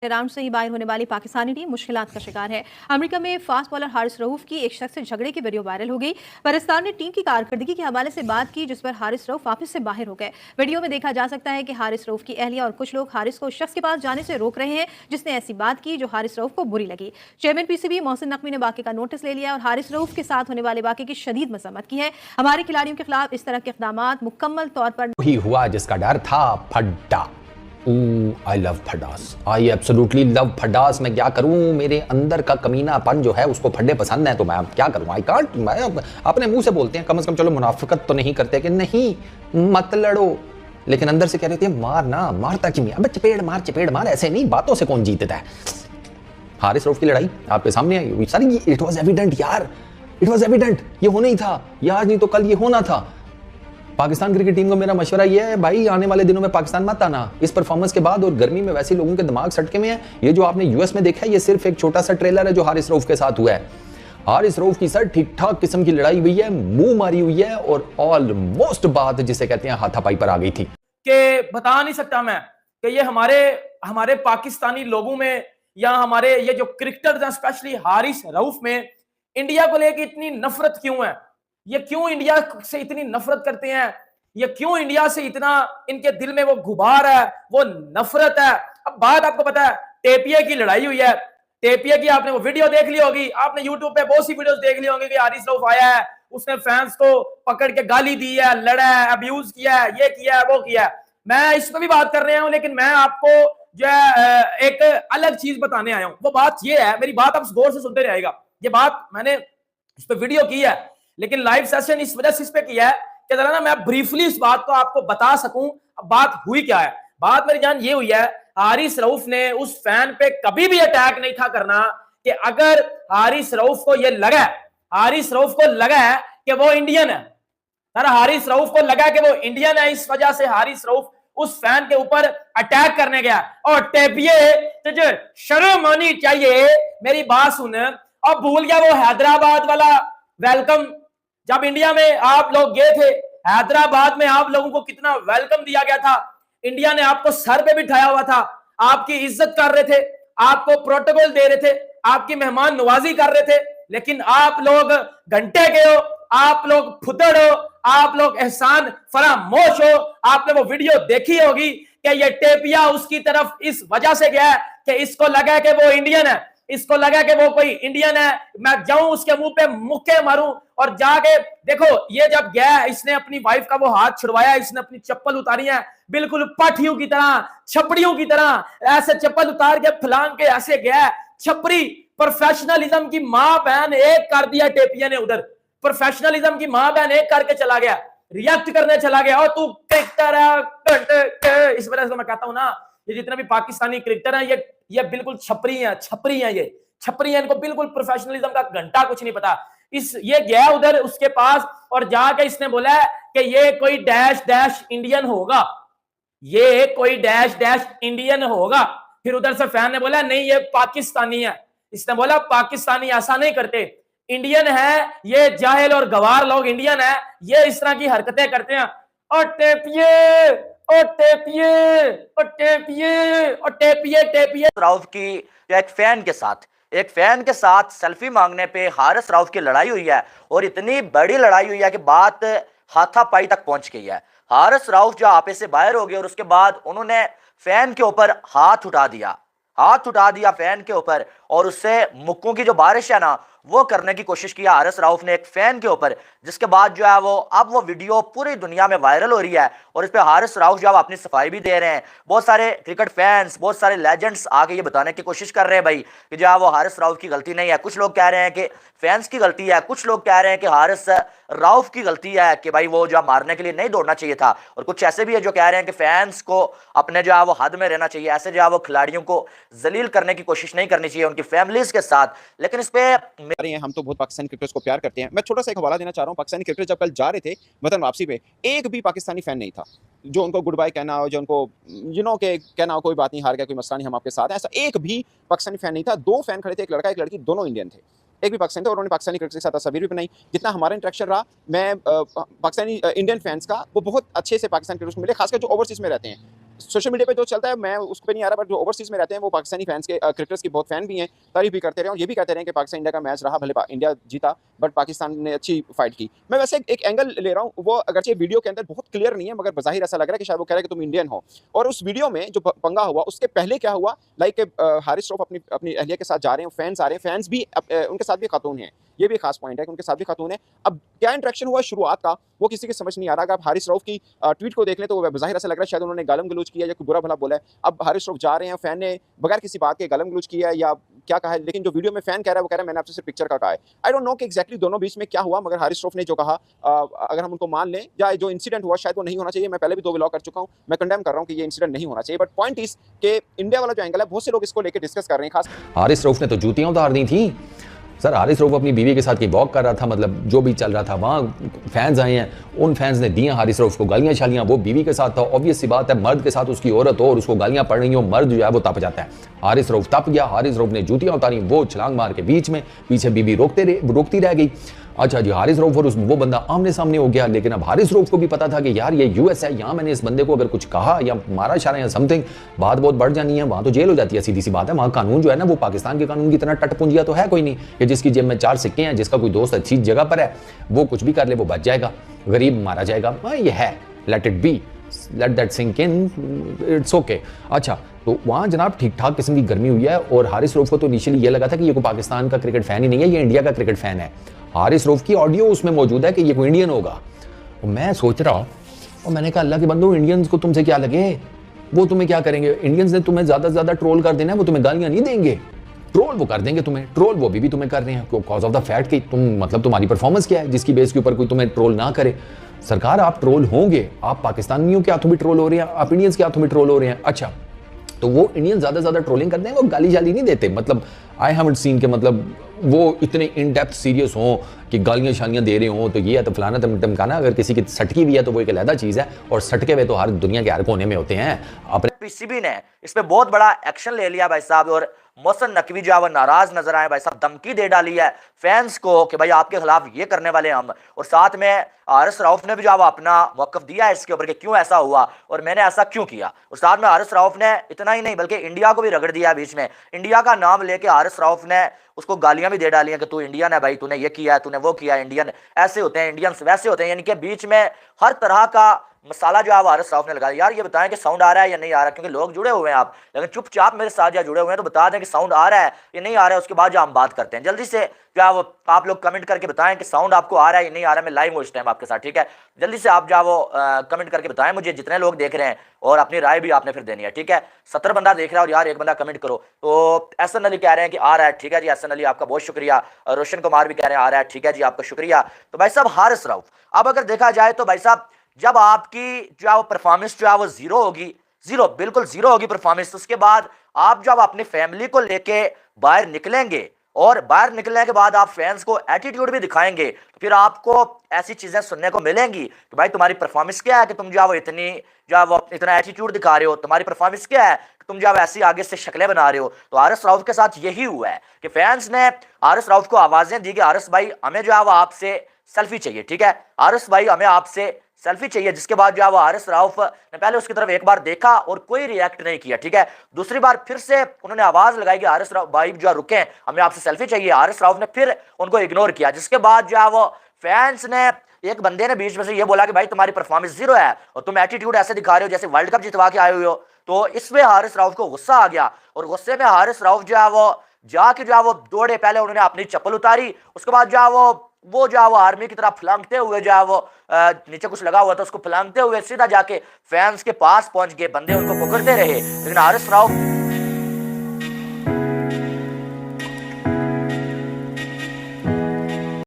Round से ही बाहर होने वाली पाकिस्तानी टीम मुश्किलात का शिकार है। अमेरिका में फास्ट बॉलर हारिस रऊफ की एक शख्स से झगड़े की वीडियो वायरल हो गई। पाकिस्तान ने टीम की कारकर्दगी के हवाले से बात की, जिस पर हारिस रऊफ वापस से बाहर हो गए। वीडियो में देखा जा सकता है कि हारिस रऊफ की अहलिया और कुछ लोग हारिस को उस शख्स के पास जाने से रोक रहे हैं जिसने ऐसी बात की जो हारिस रऊफ को बुरी लगी। चेयरमैन पीसीबी मोहसिन नकवी ने वाक़े का नोटिस ले लिया और हारिस रऊफ के साथ होने वाले वाक़े की शदीद मजम्मत की है। हमारे खिलाड़ियों के खिलाफ इस तरह के इकदाम मुकम्मल तौर पर ही हुआ जिसका डर था, फड्डा। आई लव फड्डास, आई एब्सोल्युटली लव फड्डास। मैं क्या करूं, मेरे अंदर का कमीनापन जो है उसको फड्डे पसंद है, तो मैं क्या करूं। आई कांट, मैं अपने मुंह से बोलते हैं, कम से कम चलो मुनाफिकत तो नहीं करते कि नहीं मत लड़ो, लेकिन अंदर से कह रहे थे मार ना, मारता कि अब चपेड़ मार, ऐसे नहीं, बातों से कौन जीतता है। हारिस रऊफ की लड़ाई आपके सामने आई सारी, इट वाज एविडेंट यार, इट वाज एविडेंट, ये होना ही था, ये आज नहीं तो कल ये होना था। पाकिस्तान क्रिकेट टीम को मेरा मशवरा ये है भाई, आने वाले दिनों में पाकिस्तान मत आना इस परफॉर्मेंस के बाद, और गर्मी में वैसे लोगों के दिमाग सटके में है। ये जो आपने यूएस में देखा है, ये सिर्फ एक छोटा सा ट्रेलर है जो हारिस रऊफ के साथ हुआ है। हारिस रऊफ की सर ठीक ठाक किस्म की लड़ाई हुई है, मुंह मारी हुई है, और ऑलमोस्ट बात जिसे कहते हैं हाथापाई पर आ गई थी। कि बता नहीं सकता मैं कि ये हमारे पाकिस्तानी लोगों में या हमारे ये जो क्रिकेटर्स हैं, स्पेशली हारिस रऊफ में, इंडिया को लेकर इतनी नफरत क्यों है। ये क्यों इंडिया से इतनी नफरत करते हैं, ये क्यों इंडिया से इतना इनके दिल में वो गुबार है, वो नफरत है। अब बात आपको पता है, टेपिया की लड़ाई हुई है, टेपिया की आपने वो वीडियो देख ली होगी, आपने यूट्यूब पे बहुत सी वीडियोस देख ली होंगी कि हारिस रऊफ आया है, उसने फैंस को पकड़ के गाली दी है, लड़ा है, अब्यूज किया है, ये किया है, वो किया है। मैं इस पर भी बात कर रहा हूं, लेकिन मैं आपको जो है एक अलग चीज बताने आया हूं। वो बात ये है, मेरी बात आप गौर से सुनते रहिएगा। ये बात मैंने इस पर वीडियो की है, लेकिन लाइव सेशन इस वजह से इस पे किया है कि जरा ना मैं ब्रीफली इस बात को आपको बता सकूं। अब बात हुई क्या है, बात मेरी जान ये हुई है, हारिस रऊफ ने उस फैन पे कभी भी अटैक नहीं था करना, कि अगर हारिस रऊफ को ये लगा, हारिस रऊफ को लगा कि वो इंडियन है, सर हारिस रऊफ को लगा कि वो इंडियन है, इस वजह से हारिस रऊफ उस फैन के ऊपर अटैक करने गया। और टेपिए तुझे शर्म आनी चाहिए, मेरी बात सुन। अब भूल गया वो हैदराबाद वाला वेलकम, जब इंडिया में आप लोग गए थे, हैदराबाद में आप लोगों को कितना वेलकम दिया गया था, इंडिया ने आपको सर पे बिठाया हुआ था, आपकी इज्जत कर रहे थे, आपको प्रोटोकॉल दे रहे थे, आपकी मेहमान नवाजी कर रहे थे। लेकिन आप लोग घंटे के हो, आप लोग फुदड़ हो, आप लोग एहसान फरामोश हो। आपने वो वीडियो देखी होगी कि ये टेपिया उसकी तरफ इस वजह से गया कि इसको लगा कि वो इंडियन है, इसको लगा कि वो कोई इंडियन है, मैं जाऊं उसके मुंह पे मुक्के मारूं। और जाके देखो, ये जब गया, इसने अपनी वाइफ का वो हाथ छुड़वाया, इसने अपनी चप्पल उतारी है, बिल्कुल पाठियों की तरह, छपड़ियों की तरह, ऐसे चप्पल उतार के फलांग के ऐसे गया। छपरी प्रोफेशनलिज्म की मां बहन एक कर दिया टेपिया ने उधर, प्रोफेशनलिज्म की मां बहन एक करके चला गया, रिएक्ट करने चला गया। और तू क्रिकेटर है, इस वजह से मैं कहता हूं ना, ये जितने भी पाकिस्तानी क्रिकेटर हैं, ये बिल्कुल छपरी हैं, ये छपरी हैं, इनको बिल्कुल प्रोफेशनलिज्म का घंटा कुछ नहीं पता। ये गया उधर उसके पास और जाके इसने बोला कि ये कोई डैश डैश इंडियन होगा, ये कोई डैश डैश इंडियन होगा। फिर उधर से फैन ने बोला नहीं, ये पाकिस्तानी है। इसने बोला पाकिस्तानी ऐसा नहीं करते, इंडियन है, ये जाहिल और गवार लोग इंडियन है, ये इस तरह की हरकतें करते हैं। और टेपिए रऊफ की एक फैन के साथ सेल्फी मांगने पे हारिस रऊफ की लड़ाई हुई है, और इतनी बड़ी लड़ाई हुई है कि बात हाथापाई तक पहुंच गई है। हारिस रऊफ जो आपे से बाहर हो गए और उसके बाद उन्होंने फैन के ऊपर हाथ उठा दिया फैन के ऊपर, और उससे मुक्कों की जो बारिश है ना वो करने की कोशिश की हारिस रऊफ ने एक फैन के ऊपर, जिसके बाद जो है वो वीडियो पूरी दुनिया में वायरल हो रही है। और इस पे हारिस रऊफ जो है अपनी सफाई भी दे रहे हैं। बहुत सारे क्रिकेट फैंस, बहुत सारे लेजेंड्स आके ये बताने की कोशिश कर रहे हैं भाई कि जो है वो हारिस रऊफ की गलती नहीं है। कुछ लोग कह रहे हैं कि फैंस की गलती है, कुछ लोग कह रहे हैं कि हारिस रऊफ की गलती है कि भाई वो जो मारने के लिए नहीं दौड़ना चाहिए था, और कुछ ऐसे भी है जो कह रहे हैं कि फैंस को अपने जो है वो हद में रहना चाहिए, ऐसे जो है वो खिलाड़ियों को जलील करने की कोशिश नहीं करनी चाहिए उनकी फैमिलीज के साथ। लेकिन इस पे हम तो बहुत पाकिस्तानी क्रिकेटर्स को प्यार करते हैं। मैं छोटा सा एक हवाला देना चाह रहा हूँ, पाकिस्तानी क्रिकेटर जब कल जा रहे थे वतन वापसी पे, एक भी पाकिस्तानी फैन नहीं था जो उनको गुड बाय कहना हो, जो उनको के कहना हो कोई बात नहीं, हार गया कोई मसला नहीं, हम आपके साथ हैं, ऐसा एक भी पाकिस्तानी फैन नहीं था। 2 फैन खड़े थे, एक लड़का एक लड़की, दोनों इंडियन थे, एक भी पाकिस्तानी थे, और उन्होंने पाकिस्तानी क्रिकेट के साथ तस्वीर भी बनाई। जितना हमारा इंटरेक्शन रहा, मैं पाकिस्तानी इंडियन फैंस का वो बहुत अच्छे से पाकिस्तानी क्रिकेटर्स को मिले, खासकर जो ओवरसीज में रहते हैं। सोशल मीडिया पे जो चलता है मैं उस पे नहीं आ रहा, बट जो ओवरसीज में रहते हैं वो पाकिस्तानी फैंस के क्रिकेटर्स के बहुत फैन भी हैं, तारीफ भी करते रहे और ये भी कहते रहे कि पाकिस्तान इंडिया का मैच रहा, भले इंडिया जीता बट पाकिस्तान ने अच्छी फाइट की। मैं वैसे एक एंगल ले रहा हूँ, वो अगरचे वीडियो के अंदर बहुत क्लियर नहीं है मगर बज़ाहिर ऐसा लग रहा है कि शायद वो कह रहे हैं कि तुम इंडियन हो। और उस वीडियो में जो पंगा हुआ उसके पहले क्या हुआ, लाइक हारिस रऊफ अपनी अहलिया के साथ जा रहे हैं, फैंस आ रहे हैं, फैंस भी उनके साथ भी खातून हैं, ये भी खास पॉइंट है कि उनके साथ भी खातून है। अब क्या इंटरेक्शन हुआ शुरुआत का वो किसी की समझ नहीं आ रहा। अगर आप हारिस रऊफ की ट्वीट को देख लें तो बज़ाहिर ऐसा लग रहा है शायद उन्होंने गालम गलूच किया या कोई बुरा भला बोला है। अब हारिस रऊफ जा रहे हैं, फैन ने बगैर किसी बात के गालम गलूच किया है या क्या कहा है, लेकिन जो वीडियो में फैन कह रहा है वो कह रहा है मैंने आपसे सिर्फ पिक्चर का कहा है। आई डोंट नो कि एग्जैक्टली दोनों बीच में क्या हुआ, मगर हारिस रऊफ ने जो कहा अगर हम उनको मान लें या जो इंसिडेंट हुआ शायद वो नहीं होना चाहिए। मैं पहले भी 2 व्लॉग कर चुका हूं, मैं कंडेम कर रहा हूं कि ये इंसिडेंट नहीं होना चाहिए, बट पॉइंट इज कि इंडिया वाला जो एंगल है बहुत से लोग इसको लेकर डिस्कस कर रहे हैं। खास हारिस रऊफ ने तो जूतियां उतार दी थी सर। हारिस रऊफ अपनी बीवी के साथ की वॉक कर रहा था, मतलब जो भी चल रहा था वहाँ फैंस आए हैं, उन फैंस ने दिए हारिस रऊफ को गालियाँ शालियाँ। वो बीवी के साथ था, ऑब्वियस सी बात है, मर्द के साथ उसकी औरत हो और उसको गालियाँ पड़ रही हो, मर्द जो है वो तप जाता है। हारिस रऊफ तप गया, हारिस रऊफ ने जूतियाँ उतारी, वो छलांग मार के बीच में, पीछे बीवी रोकती रह गई। अच्छा जी, हारिस रऊफ और वो बंदा आमने सामने हो गया, लेकिन अब हारिस रऊफ को भी पता था कि यार ये यूएस है, यहाँ मैंने इस बंदे को अगर कुछ कहा या मारा इशारा या समथिंग, बात बहुत बढ़ जानी है, वहाँ तो जेल हो जाती है, सीधी सी बात है। वहाँ कानून जो है ना वो पाकिस्तान के कानून की तरह टटपुंजिया तो है कोई नहीं कि जिसकी जेब में 4 सिक्के हैं, जिसका कोई दोस्त अच्छी जगह पर है, वो कुछ भी कर ले वो बच जाएगा, गरीब मारा जाएगा। हाँ ये है, let it be, let that sink in, it's okay. अच्छा, तो वहाँ जनाब ठीक ठाक किस्म की गर्मी हुई है और हारिस रऊफ को तो इनिशियली ये लगा था कि ये कोई पाकिस्तान का क्रिकेट फैन ही नहीं है, ये इंडिया का क्रिकेट फैन है। हारिस रऊफ की ऑडियो उसमें मौजूद है कि ये कोई इंडियन होगा। और मैं सोच रहा हूँ, और मैंने कहा अल्लाह के बंदो, इंडियंस को तुमसे क्या लगे, वो तुम्हें क्या करेंगे? इंडियंस ने तुम्हें ज़्यादा से ज़्यादा ट्रोल कर देना है, वो तुम्हें गालियाँ नहीं देंगे, ट्रोल वो कर देंगे तुम्हें। ट्रोल वो भी तुम्हें कर रहे हैं कॉज ऑफ द फैक्ट कि तुम, मतलब तुम्हारी परफॉर्मेंस क्या है जिसकी बेस के ऊपर कोई तुम्हें ट्रोल ना करे। सरकार आप ट्रोल होंगे, आप पाकिस्तानियों के हाथों भी ट्रोल हो रहे हैं, आप इंडियंस के हाथों भी ट्रोल हो रहे हैं। अच्छा, तो वो इंडियन ज़्यादा से ज़्यादा ट्रोलिंग करते हैं, वो गाली जाली नहीं देते। मतलब आई हैवंट सीन के मतलब वो इतने इन डेप्थ सीरियस हों कि गालियाँ शालियाँ दे रहे हों, तो ये है तो फलाना टमकाना। अगर किसी की सटकी हुई है तो वो एक अलग चीज़ है, और सटके हुए तो हर दुनिया के हर कोने में होते हैं। अपने पीसीबी ने इस पे बहुत बड़ा एक्शन ले लिया भाई साहब, और मोहसिन नकवी जो है वो नाराज नजर आए भाई साहब, धमकी दे डाली है फैंस को कि भाई आपके खिलाफ ये करने वाले हम। और साथ में हारिस रऊफ ने भी जो है अपना मौक़िफ़ दिया है इसके ऊपर कि क्यों ऐसा हुआ और मैंने ऐसा क्यों किया। और साथ में हारिस रऊफ ने इतना ही नहीं बल्कि इंडिया को भी रगड़ दिया बीच में। इंडिया का नाम लेके हारिस रऊफ ने उसको गालियां भी दे डाली हैं कि तू इंडियन है भाई, तूने ये किया है, तूने वो किया, इंडियन ऐसे होते हैं, इंडियंस वैसे होते हैं। यानी कि बीच में हर तरह का मसाला जो है हारिस रऊफ ने लगाया। यार ये बताएं कि साउंड आ रहा है या नहीं आ रहा, क्योंकि लोग जुड़े हुए हैं आप, लेकिन चुपचाप मेरे साथ जो जुड़े हुए हैं तो बता दें कि साउंड आ रहा है या नहीं आ रहा है, उसके बाद जो हम बात करते हैं। जल्दी से क्या वो आप लोग कमेंट करके बताएं कि साउंड आपको आ रहा है या नहीं आ रहा है। मैं लाइव हूँ इस टाइम आपके साथ, ठीक है? जल्दी से आप जो वो कमेंट करके बताएं मुझे, जितने लोग देख रहे हैं, और अपनी राय भी आपने फिर देनी है, ठीक है? 70 बंदा देख रहा है और यार एक बंदा कमेंट करो। तो एहसन अली कह रहे हैं कि आ रहा है, ठीक है जी एहसन अली आपका बहुत शुक्रिया। रोशन कुमार भी कह रहे हैं आ रहा है, ठीक है जी आपका शुक्रिया। तो भाई साहब हारिस रऊफ, अब अगर देखा जाए तो भाई साहब जब आपकी जो परफॉर्मेंस जो है वो जीरो होगी, जीरो बिल्कुल जीरो होगी परफॉर्मेंस, उसके बाद आप जब अपनी फैमिली को लेके बाहर निकलेंगे और बाहर निकलने के बाद आप फैंस को एटीट्यूड भी दिखाएंगे, तो फिर आपको ऐसी चीजें सुनने को मिलेंगी कि भाई तुम्हारी परफॉर्मेंस क्या है कि तुम जो इतना एटीट्यूड दिखा रहे हो, तुम्हारी परफॉर्मेंस क्या है कि तुम जो ऐसी आगे से शक्लें बना रहे हो। तो हारिस रऊफ के साथ यही हुआ है कि फैंस ने हारिस रऊफ को आवाजें दी कि हारिस भाई हमें जो है वो आपसे सेल्फी चाहिए, ठीक है? हारिस भाई हमें आपसे सेल्फी चाहिए। जिसके बाद जो है वो हारिस रऊफ ने पहले उसकी तरफ एक बार देखा और कोई रिएक्ट नहीं किया, ठीक है? दूसरी बार फिर से उन्होंने आवाज लगाई कि हारिस रऊफ भाई जो रुके, हमें आपसे सेल्फी चाहिए। हारिस रऊफ ने फिर उनको इग्नोर किया, जिसके बाद जो है वो फैंस ने, एक बंदे ने बीच में से ये बोला कि भाई तुम्हारी परफॉर्मेंस जीरो है और तुम एटीट्यूड ऐसे दिखा रहे हो जैसे वर्ल्ड कप जितवा के आए हुए हो। तो इसमें हारिस रऊफ को गुस्सा आ गया और गुस्से में हारिस रऊफ जो है वो जाके जो है वो दौड़े। पहले उन्होंने अपनी चप्पल उतारी, उसके बाद जो है वो जो है वो आर्मी की तरह फलांगते हुए जो है वो नीचे कुछ लगा हुआ था उसको फलांगते हुए सीधा जाके फैंस के पास पहुंच गए। बंदे उनको पकड़ते रहे, लेकिन हारिस रऊफ